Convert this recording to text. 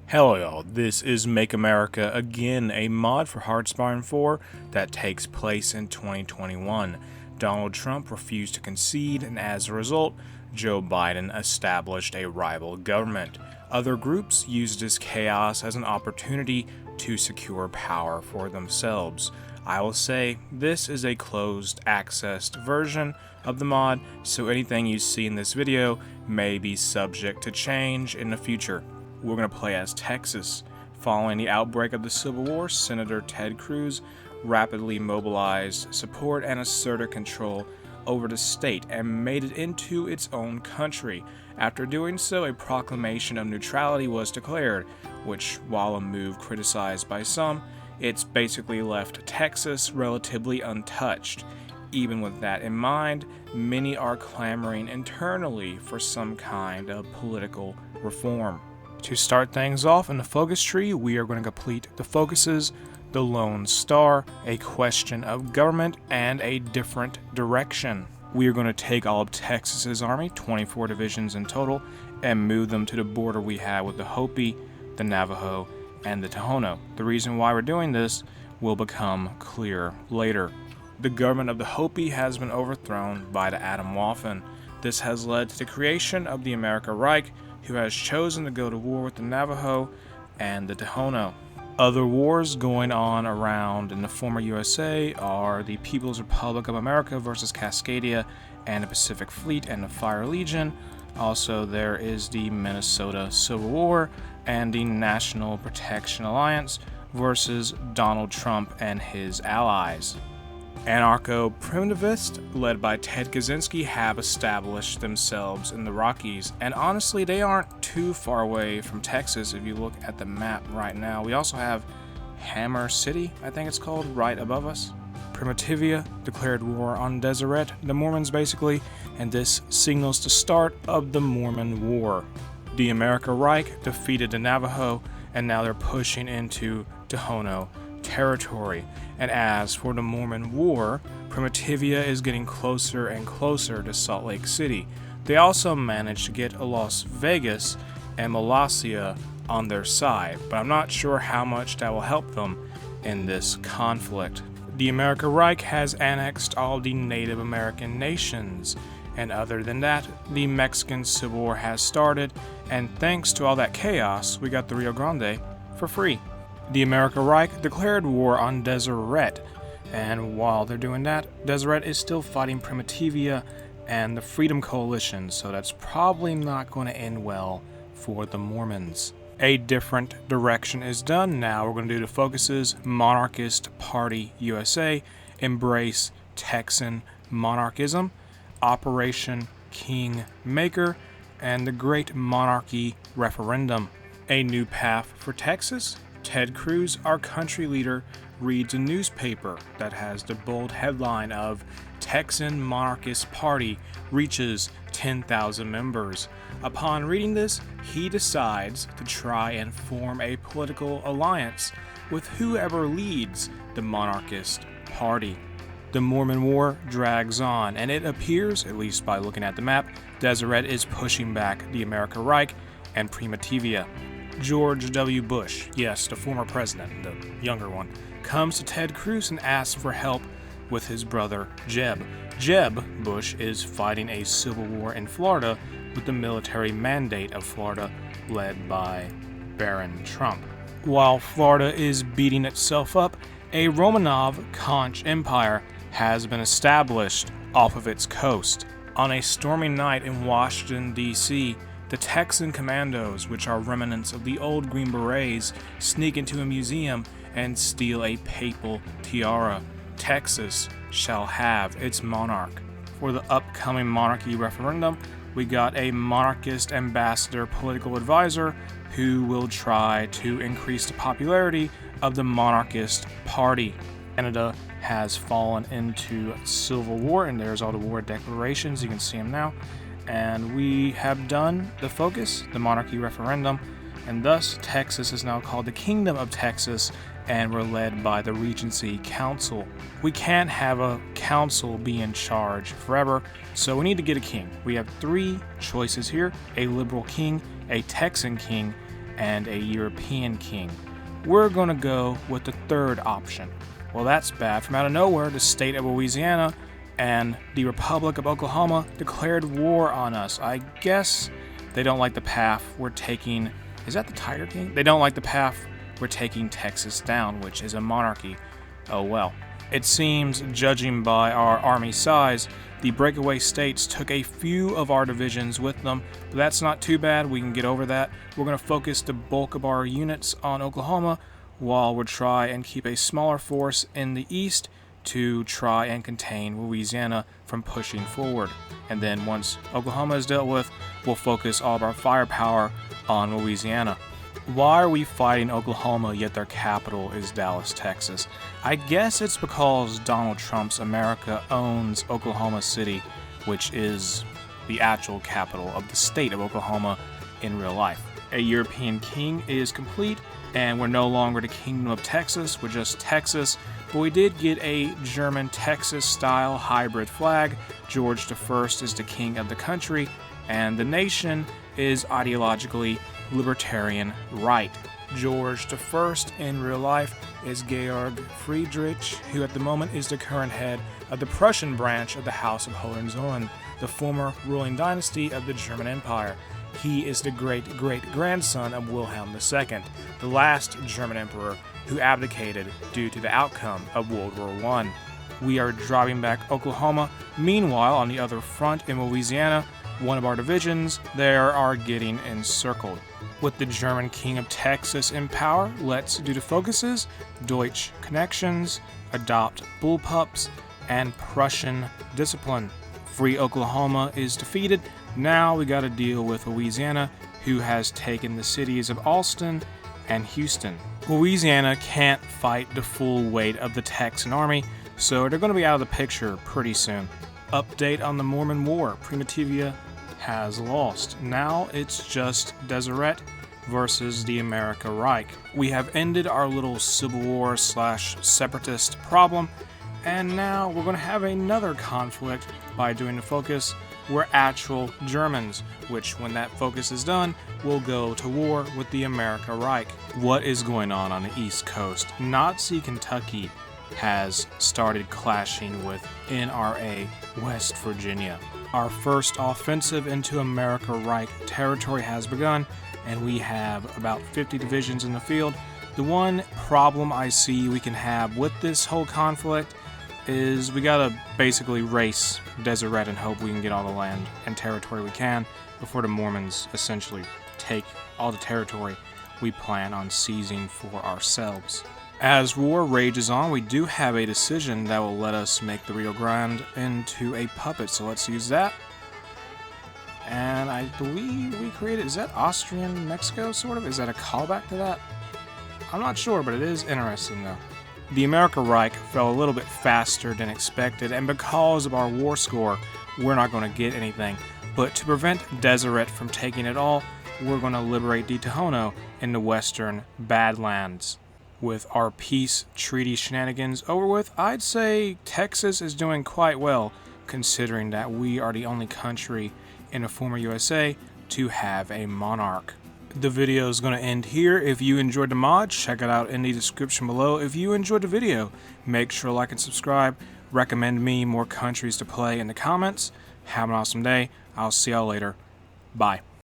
Hello y'all, this is Make America Again, a mod for Hearthstone 4 that takes place in 2021. Donald Trump refused to concede, and as a result, Joe Biden established a rival government. Other groups used this chaos as an opportunity to secure power for themselves. I will say this is a closed accessed version of the mod, so anything you see in this video may be subject to change in the future. We're going to play as Texas. Following the outbreak of the Civil War, Senator Ted Cruz rapidly mobilized support and asserted control over the state and made it into its own country. After doing so, a proclamation of neutrality was declared, which, while a move criticized by some, it's basically left Texas relatively untouched. Even with that in mind, many are clamoring internally for some kind of political reform. To start things off in the focus tree, we are going to complete the focuses, the Lone Star, a question of government, and a different direction. We are going to take all of Texas's army, 24 divisions in total, and move them to the border we have with the Hopi, the Navajo, and the Tohono. The reason why we're doing this will become clear later. The government of the Hopi has been overthrown by the Atomwaffen. This has led to the creation of the America Reich, who has chosen to go to war with the Navajo and the Tohono. Other wars going on around in the former USA are the People's Republic of America versus Cascadia and the Pacific Fleet and the Fire Legion. Also, there is the Minnesota Civil War and the National Protection Alliance versus Donald Trump and his allies. Anarcho-primitivists, led by Ted Kaczynski, have established themselves in the Rockies, and honestly, they aren't too far away from Texas if you look at the map right now. We also have Hammer City, I think it's called, right above us. Primitivia declared war on Deseret, the Mormons basically, and this signals the start of the Mormon War. The America Reich defeated the Navajo, and now they're pushing into Tohono territory. And as for the Mormon War, Primitivia is getting closer and closer to Salt Lake City. They also managed to get Las Vegas and Molossia on their side, but I'm not sure how much that will help them in this conflict. The America Reich has annexed all the Native American nations, and other than that, the Mexican Civil War has started, and thanks to all that chaos, we got the Rio Grande for free. The America Reich declared war on Deseret, and while they're doing that, Deseret is still fighting Primitivia and the Freedom Coalition, so that's probably not going to end well for the Mormons. A different direction is done now. We're going to do the focuses: Monarchist Party USA, Embrace Texan Monarchism, Operation Kingmaker, and the Great Monarchy Referendum. A new path for Texas. Ted Cruz, our country leader, reads a newspaper that has the bold headline of Texan Monarchist Party reaches 10,000 members. Upon reading this, he decides to try and form a political alliance with whoever leads the Monarchist Party. The Mormon War drags on, and it appears, at least by looking at the map, Deseret is pushing back the America Reich and Primitivia. George W. Bush, yes, the former president, the younger one, comes to Ted Cruz and asks for help with his brother Jeb. Jeb Bush is fighting a civil war in Florida with the military mandate of Florida led by Baron Trump. While Florida is beating itself up, a Romanov-Conch empire has been established off of its coast. On a stormy night in Washington, D.C., the Texan commandos, which are remnants of the old Green Berets, sneak into a museum and steal a papal tiara. Texas shall have its monarch. For the upcoming monarchy referendum, we got a monarchist ambassador political advisor who will try to increase the popularity of the monarchist party. Canada has fallen into civil war, and there's all the war declarations. You can see them now. And we have done the focus, the monarchy referendum, and thus Texas is now called the Kingdom of Texas, and we're led by the Regency Council. We can't have a council be in charge forever, so we need to get a king. We have three choices here: a liberal king, a Texan king, and a European king. We're going to go with the third option. Well, that's bad. From out of nowhere, the state of Louisiana and the Republic of Oklahoma declared war on us. I guess they don't like the path we're taking. Is that the Tiger King? They don't like the path we're taking Texas down, which is a monarchy. Oh well. It seems, judging by our army size, the breakaway states took a few of our divisions with them, but that's not too bad. We can get over that. We're going to focus the bulk of our units on Oklahoma, while we'll try and keep a smaller force in the east to try and contain Louisiana from pushing forward. And then once Oklahoma is dealt with, we'll focus all of our firepower on Louisiana. Why are we fighting Oklahoma yet their capital is Dallas, Texas? I guess it's because Donald Trump's America owns Oklahoma City, which is the actual capital of the state of Oklahoma in real life. A European king is complete, and we're no longer the Kingdom of Texas, we're just Texas, but we did get a German Texas-style hybrid flag. George I is the king of the country, and the nation is ideologically libertarian right. George I in real life is Georg Friedrich, who at the moment is the current head of the Prussian branch of the House of Hohenzollern, the former ruling dynasty of the German Empire. He is the great-great-grandson of Wilhelm II, the last German emperor who abdicated due to the outcome of World War I. We are driving back Oklahoma. Meanwhile, on the other front in Louisiana, one of our divisions there are getting encircled. With the German King of Texas in power, let's do the focuses: Deutsch connections, adopt bullpups, and Prussian discipline. Free Oklahoma is defeated. Now we gotta deal with Louisiana, who has taken the cities of Alston and Houston. Louisiana can't fight the full weight of the Texan army, so they're gonna be out of the picture pretty soon. Update on the Mormon War. Primitivia has lost. Now it's just Deseret versus the America Reich. We have ended our little civil war / separatist problem, and now we're going to have another conflict by doing the focus. We're actual Germans, which when that focus is done, will go to war with the America Reich. What is going on the East Coast? Nazi Kentucky has started clashing with NRA West Virginia. Our first offensive into America Reich territory has begun, and we have about 50 divisions in the field. The one problem I see we can have with this whole conflict is we gotta basically race Deseret and hope we can get all the land and territory we can before the Mormons essentially take all the territory we plan on seizing for ourselves. As war rages on, we do have a decision that will let us make the Rio Grande into a puppet, so let's use that. And I believe we created, is that Austrian Mexico, sort of? Is that a callback to that? I'm not sure, but it is interesting, though. The America Reich fell a little bit faster than expected, and because of our war score, we're not going to get anything. But to prevent Deseret from taking it all, we're going to liberate the Tohono in the western Badlands. With our peace treaty shenanigans over with, I'd say Texas is doing quite well, considering that we are the only country in the former USA to have a monarch. The video is going to end here. If you enjoyed the mod, check it out in the description below. If you enjoyed the video, make sure to like and subscribe. Recommend me more countries to play in the comments. Have an awesome day. I'll see y'all later. Bye.